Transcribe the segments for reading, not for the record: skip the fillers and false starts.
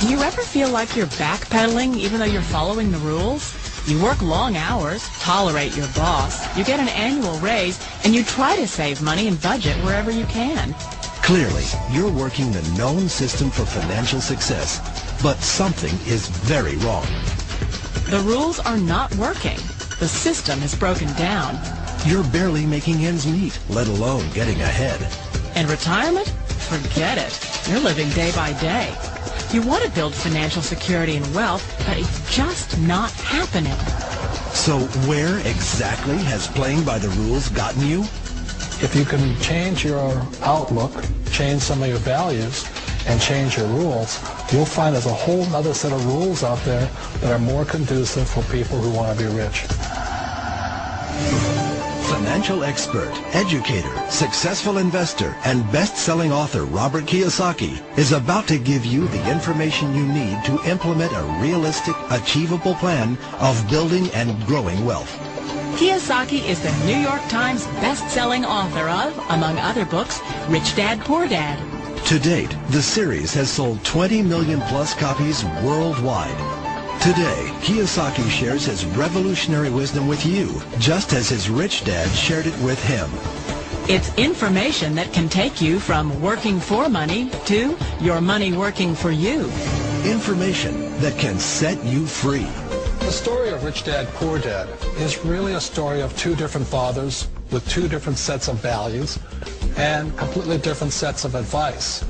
Do you ever feel like you're backpedaling even though you're following the rules? You work long hours, tolerate your boss, you get an annual raise, and you try to save money and budget wherever you can. Clearly, you're working the known system for financial success, but something is very wrong. The rules are not working. The system has broken down. You're barely making ends meet, let alone getting ahead. And retirement? Forget it. You're living day by day. You want to build financial security and wealth, but it's just not happening. So where exactly has playing by the rules gotten you? If you can change your outlook, change some of your values, and change your rules, you'll find there's a whole other set of rules out there that are more conducive for people who want to be rich. Financial expert, educator, successful investor, and best-selling author Robert Kiyosaki is about to give you the information you need to implement a realistic, achievable plan of building and growing wealth. Kiyosaki is the New York Times best-selling author of, among other books, Rich Dad, Poor Dad. To date, the series has sold 20 million plus copies worldwide. Today, Kiyosaki shares his revolutionary wisdom with you, just as his rich dad shared it with him. It's information that can take you from working for money to your money working for you. Information that can set you free. The story of Rich Dad, Poor Dad is really a story of two different fathers with two different sets of values and completely different sets of advice.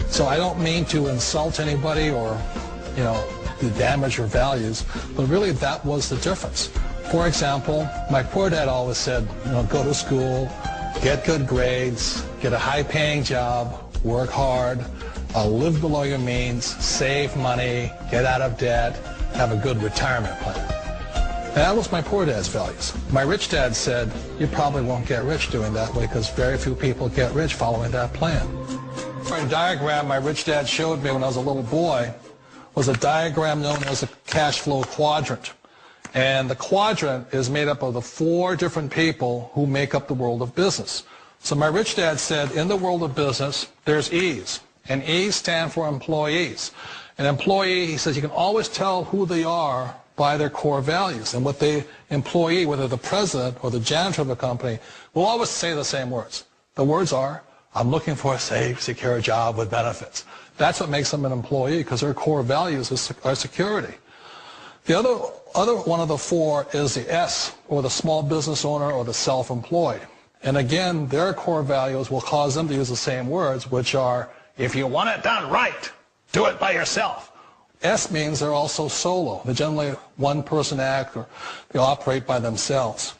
So I don't mean to insult anybody or, to damage your values, but really that was the difference. For example, my poor dad always said, go to school, get good grades, get a high-paying job, work hard, live below your means, save money, get out of debt, have a good retirement plan. And that was my poor dad's values. My rich dad said, you probably won't get rich doing that way because very few people get rich following that plan. A diagram my rich dad showed me when I was a little boy was a diagram known as a cash flow quadrant. And the quadrant is made up of the four different people who make up the world of business. So my rich dad said, in the world of business, there's E's. And E's stand for employees. An employee, he says, you can always tell who they are by their core values. And what the employee, whether the president or the janitor of a company, will always say the same words. The words are, I'm looking for a safe, secure job with benefits. That's what makes them an employee, because their core values are security. The other one of the four is the S, or the small business owner or the self-employed. And again, their core values will cause them to use the same words, which are, if you want it done right, do it by yourself. S means they're also solo. They're generally one-person act, or they operate by themselves.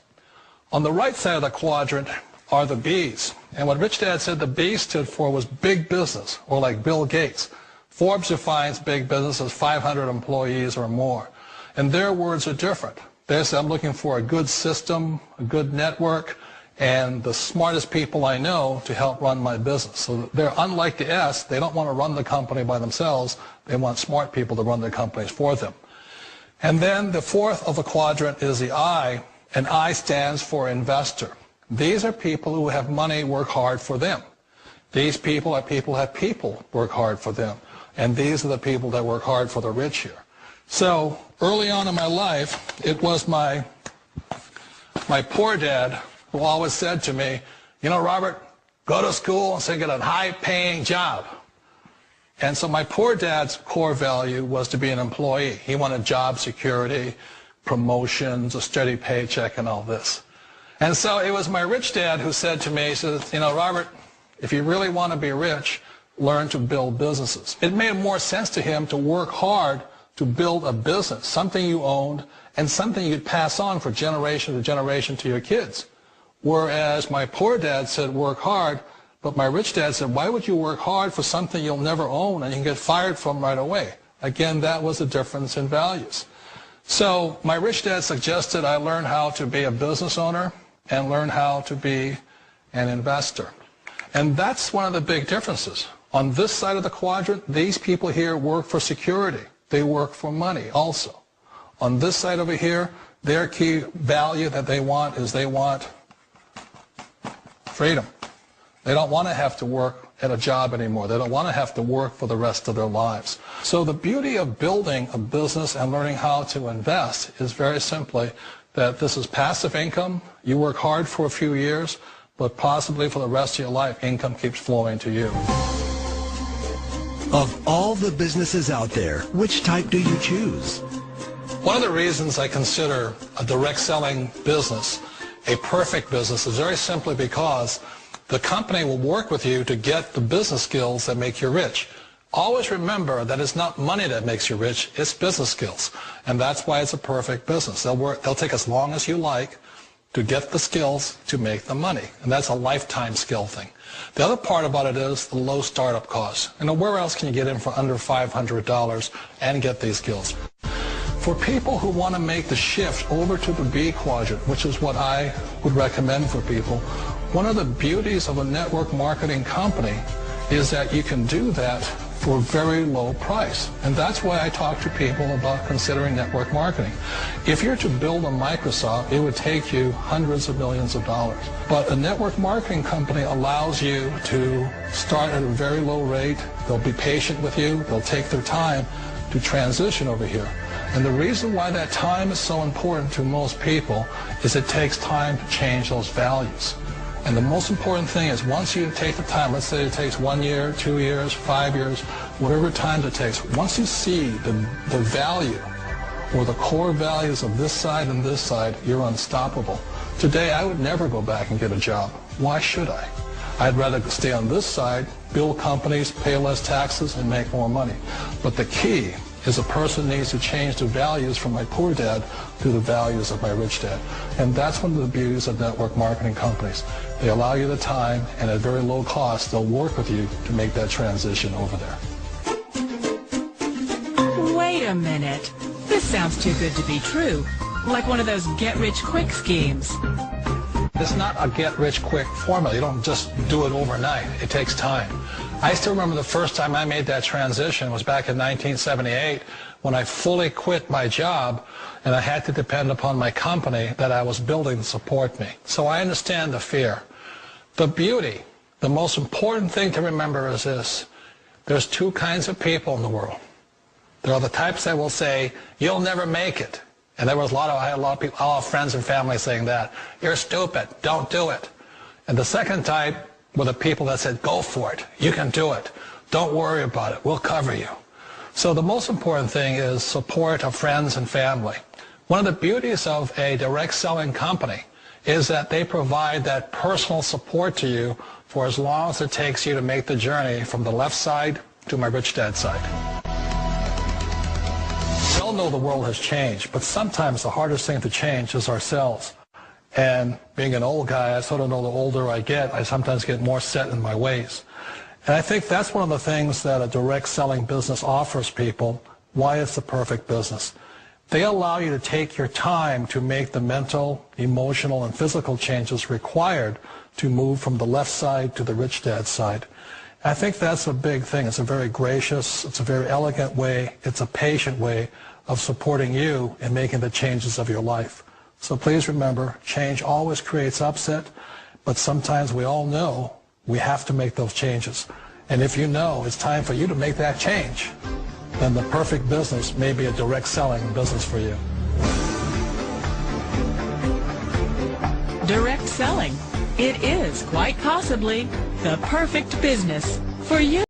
On the right side of the quadrant are the B's. And what Rich Dad said the B stood for was big business, or like Bill Gates. Forbes defines big business as 500 employees or more. And their words are different. They say, I'm looking for a good system, a good network, and the smartest people I know to help run my business. So they're unlike the S. They don't want to run the company by themselves. They want smart people to run their companies for them. And then the fourth of the quadrant is the I, and I stands for investor. These are people who have money work hard for them. These people are people who have people work hard for them. And these are the people that work hard for the rich here. So early on in my life, it was my poor dad who always said to me, Robert, go to school and say get a high-paying job. And so my poor dad's core value was to be an employee. He wanted job security, promotions, a steady paycheck, and all this. And so it was my rich dad who said to me, he says, Robert, if you really want to be rich, learn to build businesses. It made more sense to him to work hard to build a business, something you owned and something you'd pass on for generation to generation to your kids. Whereas my poor dad said work hard, but my rich dad said, why would you work hard for something you'll never own and you can get fired from right away? Again, that was the difference in values. So my rich dad suggested I learn how to be a business owner and learn how to be an investor. And that's one of the big differences. On this side of the quadrant, these people here work for security. They work for money also. On this side over here, their key value that they want is they want freedom. They don't want to have to work at a job anymore. They don't want to have to work for the rest of their lives. So the beauty of building a business and learning how to invest is very simply that this is passive income. You work hard for a few years, but possibly for the rest of your life, income keeps flowing to you. Of all the businesses out there, which type do you choose? One of the reasons I consider a direct selling business a perfect business is very simply because the company will work with you to get the business skills that make you rich. Always remember that it's not money that makes you rich, it's business skills. And that's why it's a perfect business. They'll take as long as you like to get the skills to make the money. And that's a lifetime skill thing. The other part about it is the low startup costs. Where else can you get in for under $500 and get these skills? For people who want to make the shift over to the B quadrant, which is what I would recommend for people, one of the beauties of a network marketing company is that you can do that for a very low price. And that's why I talk to people about considering network marketing. If you're to build a Microsoft, it would take you hundreds of millions of dollars. But a network marketing company allows you to start at a very low rate. They'll be patient with you. They'll take their time to transition over here. And the reason why that time is so important to most people is it takes time to change those values. And the most important thing is once you take the time, let's say it takes 1 year, 2 years, 5 years, whatever time it takes, once you see the value or the core values of this side and this side, you're unstoppable. Today, I would never go back and get a job. Why should I? I'd rather stay on this side, build companies, pay less taxes, and make more money. But the key is a person needs to change the values from my poor dad to the values of my rich dad. And that's one of the beauties of network marketing companies. They allow you the time, and at very low cost, they'll work with you to make that transition over there. Wait a minute. This sounds too good to be true. Like one of those get-rich-quick schemes. It's not a get-rich-quick formula. You don't just do it overnight. It takes time. I still remember the first time I made that transition was back in 1978 when I fully quit my job and I had to depend upon my company that I was building to support me. So I understand the fear. The beauty, the most important thing to remember is this. There's two kinds of people in the world. There are the types that will say, you'll never make it. And there was I had a lot of people, all friends and family saying that. You're stupid, don't do it. And the second type were the people that said, go for it, you can do it. Don't worry about it, we'll cover you. So the most important thing is support of friends and family. One of the beauties of a direct selling company is that they provide that personal support to you for as long as it takes you to make the journey from the left side to my rich dad side. We all know the world has changed, but sometimes the hardest thing to change is ourselves. And being an old guy, I sort of know the older I get, I sometimes get more set in my ways. And I think that's one of the things that a direct selling business offers people, why it's the perfect business. They allow you to take your time to make the mental, emotional, and physical changes required to move from the left side to the rich dad side. I think that's a big thing. It's a very gracious, it's a very elegant way, it's a patient way of supporting you in making the changes of your life. So please remember, change always creates upset, but sometimes we all know we have to make those changes. And if you know it's time for you to make that change, then the perfect business may be a direct selling business for you. Direct selling. It is quite possibly the perfect business for you.